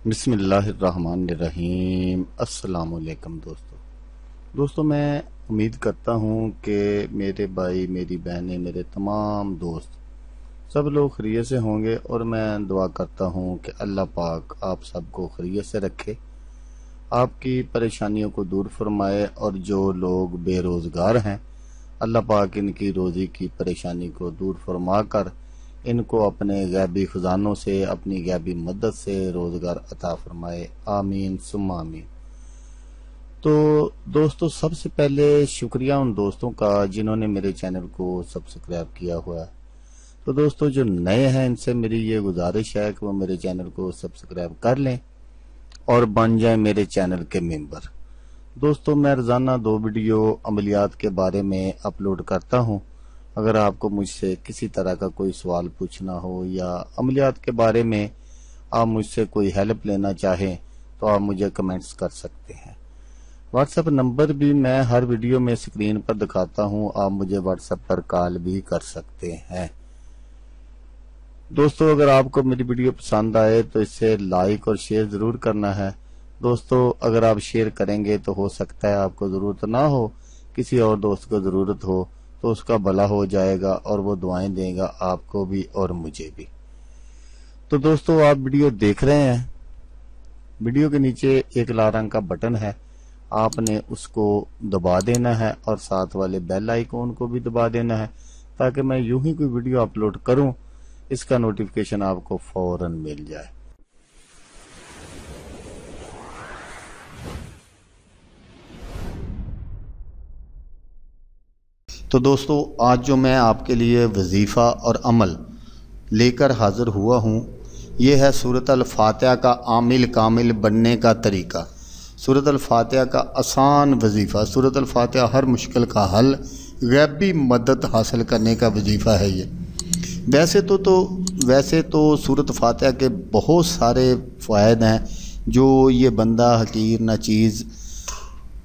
बिस्मिल्लाहिर्रहमानिर्रहीम। अस्सलामुअलैकुम दोस्तों, मैं उम्मीद करता हूँ कि मेरे भाई, मेरी बहनें, मेरे तमाम दोस्त सब लोग खैरियत से होंगे और मैं दुआ करता हूँ कि अल्लाह पाक आप सबको खैरियत से रखे, आपकी परेशानियों को दूर फरमाए और जो लोग बेरोज़गार हैं अल्लाह पाक इनकी रोज़ी की परेशानी को दूर फरमा कर इनको अपने गैबी ख़जानों से, अपनी गैबी मदद से रोज़गार अता फरमाए। आमीन सुम्मा आमीन। तो दोस्तों, सबसे पहले शुक्रिया उन दोस्तों का जिन्होंने मेरे चैनल को सब्सक्राइब किया हुआ है। तो दोस्तों, जो नए हैं इनसे मेरी ये गुजारिश है कि वो मेरे चैनल को सब्सक्राइब कर लें और बन जाएं मेरे चैनल के मेंबर। दोस्तों, मैं रोज़ाना 2 वीडियो अमलियात के बारे में अपलोड करता हूं। अगर आपको मुझसे किसी तरह का कोई सवाल पूछना हो या अमलियात के बारे में आप मुझसे कोई हेल्प लेना चाहें तो आप मुझे कमेंट्स कर सकते हैं। व्हाट्सएप नंबर भी मैं हर वीडियो में स्क्रीन पर दिखाता हूं, आप मुझे व्हाट्सएप पर कॉल भी कर सकते हैं। दोस्तों, अगर आपको मेरी वीडियो पसंद आए तो इसे लाइक और शेयर ज़रूर करना है। दोस्तों, अगर आप शेयर करेंगे तो हो सकता है आपको ज़रूरत ना हो, किसी और दोस्त को ज़रूरत हो तो उसका भला हो जाएगा और वो दुआएं देगा आपको भी और मुझे भी। तो दोस्तों, आप वीडियो देख रहे हैं, वीडियो के नीचे एक लाल रंग का बटन है, आपने उसको दबा देना है और साथ वाले बेल आइकॉन को भी दबा देना है ताकि मैं यूं ही कोई वीडियो अपलोड करूं इसका नोटिफिकेशन आपको फौरन मिल जाए। तो दोस्तों, आज जो मैं आपके लिए वजीफ़ा और अमल लेकर हाज़िर हुआ हूँ, ये है सूरत अल-फातिहा का आमिल कामिल बनने का तरीका। सूरत अल-फातिहा का आसान वजीफ़ा, सूरत अल-फातिहा हर मुश्किल का हल, गैबी मदद हासिल करने का वजीफ़ा है ये। वैसे तो सूरत फातिहा के बहुत सारे फ़ायदे हैं जो ये बंदा हकीर ना चीज़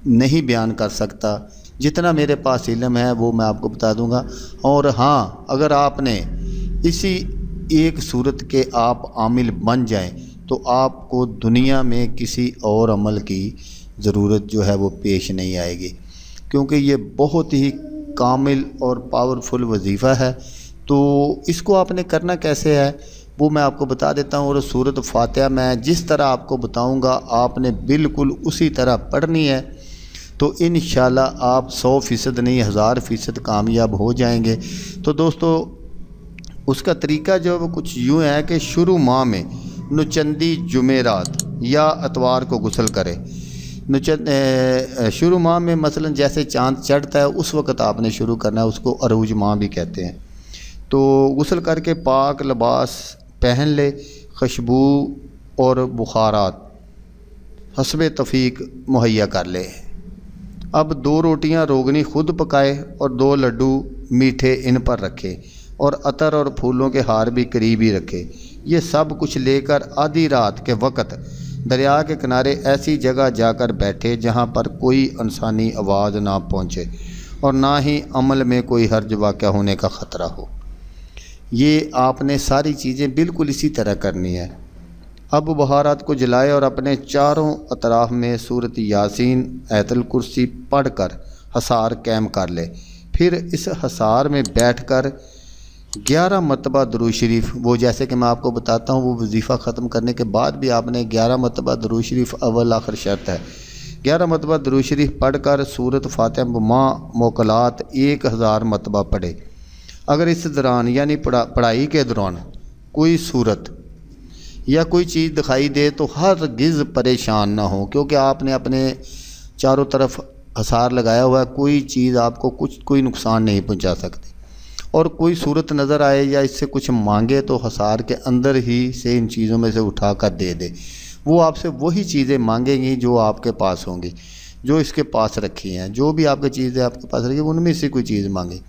नहीं बयान कर सकता। जितना मेरे पास इल्म है वो मैं आपको बता दूंगा। और हाँ, अगर आपने इसी एक सूरत के आप आमिल बन जाएं तो आपको दुनिया में किसी और अमल की ज़रूरत जो है वो पेश नहीं आएगी, क्योंकि ये बहुत ही कामिल और पावरफुल वजीफ़ा है। तो इसको आपने करना कैसे है वो मैं आपको बता देता हूँ। और सूरत फातिहा मैं जिस तरह आपको बताऊँगा आपने बिल्कुल उसी तरह पढ़नी है, तो इंशाल्लाह आप 100% नहीं 1000% कामयाब हो जाएंगे। तो दोस्तों, उसका तरीका जो वो कुछ यूँ है कि शुरू माह में नुचंदी जुमेरात या अतवार को गुस्ल करें। शुरू माह में मसलन जैसे चाँद चढ़ता है उस वक़्त आपने शुरू करना है, उसको अरूज माह भी कहते हैं। तो गुस्ल करके पाक लिबास पहन ले, खुशबू और बुखारात हस्बे तौफीक मुहैया कर ले। अब 2 रोटियां रोगनी खुद पकाए और 2 लड्डू मीठे इन पर रखे और अतर और फूलों के हार भी करीब ही रखे। ये सब कुछ लेकर आधी रात के वक़्त दरिया के किनारे ऐसी जगह जाकर बैठे जहाँ पर कोई इंसानी आवाज़ ना पहुँचे और ना ही अमल में कोई हर्ज वाक़या होने का ख़तरा हो। ये आपने सारी चीज़ें बिल्कुल इसी तरह करनी है। अब बहारात को जलाए और अपने चारों अतराफ में सूरत यासीन, आयतुल कुर्सी पढ़कर हसार कैम कर ले। फिर इस हसार में बैठकर 11 मरतबा दुरूद शरीफ, वो जैसे कि मैं आपको बताता हूँ, वो वजीफ़ा ख़त्म करने के बाद भी आपने 11 मरतबा दुरूद शरीफ अव्वल आखिर शर्त है। 11 मरतबा दुरूद शरीफ पढ़कर सूरत फातिहा बमा मोकलात 1000 मरतबा पढ़े। अगर इस दौरान यानी पढ़ाई के दौरान कोई सूरत या कोई चीज़ दिखाई दे तो हरगिज़ परेशान ना हो, क्योंकि आपने अपने चारों तरफ हसार लगाया हुआ है, कोई चीज़ आपको कोई नुकसान नहीं पहुंचा सकती। और कोई सूरत नज़र आए या इससे कुछ मांगे तो हसार के अंदर ही से इन चीज़ों में से उठा कर दे दे। वो आपसे वही चीज़ें मांगेंगी जो आपके पास होंगी, जो इसके पास रखी हैं। जो भी आपकी चीज़ें आपके पास रखी उनमें से कोई चीज़ मांगे।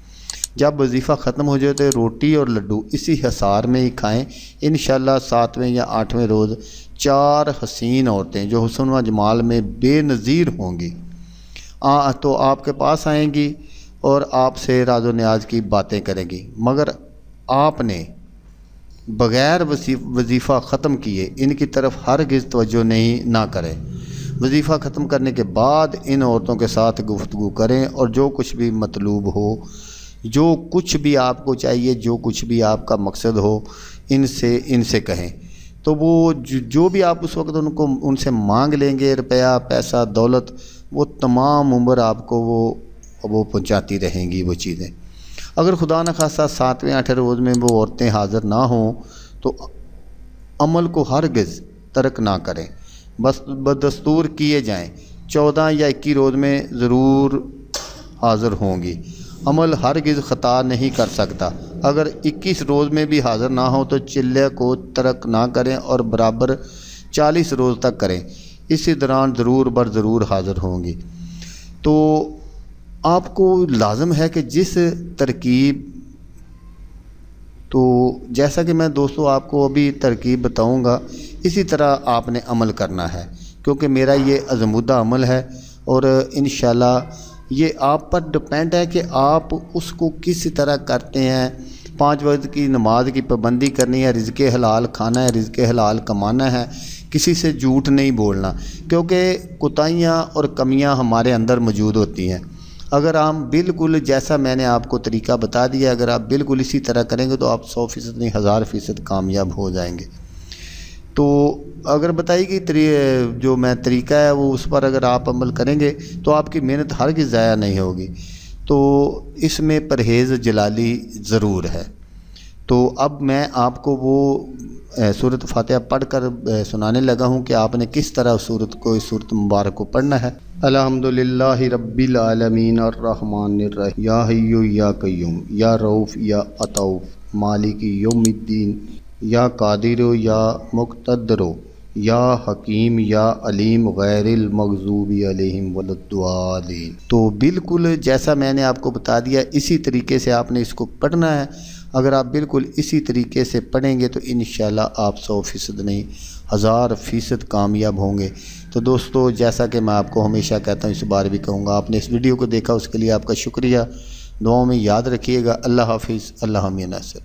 जब वजीफ़ा ख़त्म हो जाए तो रोटी और लड्डू इसी हसार में ही खाएं। इंशाल्लाह 7वें या 8वें रोज़ 4 हसीन औरतें जो हुस्न व जमाल में बेनज़ीर होंगी तो आपके पास आएंगी और आपसे राज़ो न्याज की बातें करेंगी। मगर आपने बग़ैर वजीफ़ा ख़त्म किए इनकी तरफ हरगिज़ तवज्जो ना करें। वजीफ़ा ख़त्म करने के बाद इन औरतों के साथ गुफ्तगू करें और जो कुछ भी मतलूब हो, जो कुछ भी आपको चाहिए, जो कुछ भी आपका मकसद हो, इनसे कहें। तो वो जो भी आप उस वक्त उनसे मांग लेंगे, रुपया, पैसा, दौलत, वो तमाम उम्र आपको वो पहुंचाती रहेंगी वो चीज़ें। अगर खुदा न खास्ता 7वें 8वें रोज़ में वो औरतें हाज़िर ना हों तो अमल को हरगिज़ तर्क ना करें, बस बदस्तूर किए जाएं। 14 या 21 रोज़ में ज़रूर हाज़िर होंगी। अमल हरगिज़ ख़ता नहीं कर सकता। अगर 21 रोज़ में भी हाज़िर ना हो तो चिल्ले को तर्क ना करें और बराबर 40 रोज़ तक करें। इसी दौरान ज़रूर बर ज़रूर हाज़िर होंगी। तो आपको लाजम है कि जिस तरकीब, तो जैसा कि मैं दोस्तों आपको अभी तरकीब बताऊंगा, इसी तरह आपने अमल करना है, क्योंकि मेरा ये अज़मुद्दा अमल है और इंशाल्लाह ये आप पर डिपेंड है कि आप उसको किस तरह करते हैं। 5 वक्त की नमाज की पाबंदी करनी है, रिज़्क़े हलाल खाना है, रिज़्क़े हलाल कमाना है, किसी से झूठ नहीं बोलना, क्योंकि कोताहियाँ और कमियाँ हमारे अंदर मौजूद होती हैं। अगर हम बिल्कुल जैसा मैंने आपको तरीका बता दिया, अगर आप बिल्कुल इसी तरह करेंगे तो आप 100% नहीं 1000% कामयाब हो जाएंगे। तो अगर बताइए कि जो मैं तरीका है वो उस पर अगर आप अमल करेंगे तो आपकी मेहनत हरगिज़ ज़ाया नहीं होगी। तो इसमें परहेज़ जलाली ज़रूर है। तो अब मैं आपको वो सूरत फातिहा पढ़ कर सुनाने लगा हूँ कि आपने किस तरह इस सूरत मुबारक को पढ़ना है। अल्हम्दुलिल्लाहि रब्बिल आलमीन अर्रहमानिर रहीम या हय्यु या क़य्यूम या रऊफ़ या अतौफ़ मालिकी यौमिद्दीन या कादिरो या मुक़तदिरो या हकीम या अलीम गैरिल मग़ज़ूबि अलैहिम वलद्दालीन। तो बिल्कुल जैसा मैंने आपको बता दिया इसी तरीके से आपने इसको पढ़ना है। अगर आप बिल्कुल इसी तरीके से पढ़ेंगे तो इंशाल्लाह आप 100% नहीं 1000% कामयाब होंगे। तो दोस्तों जैसा कि मैं आपको हमेशा कहता हूँ, इस बार भी कहूँगा, आपने इस वीडियो को देखा उसके लिए आपका शुक्रिया। दुआओं में याद रखिएगा। अल्लाह हाफिज़। अल्लाह मिया नासिर।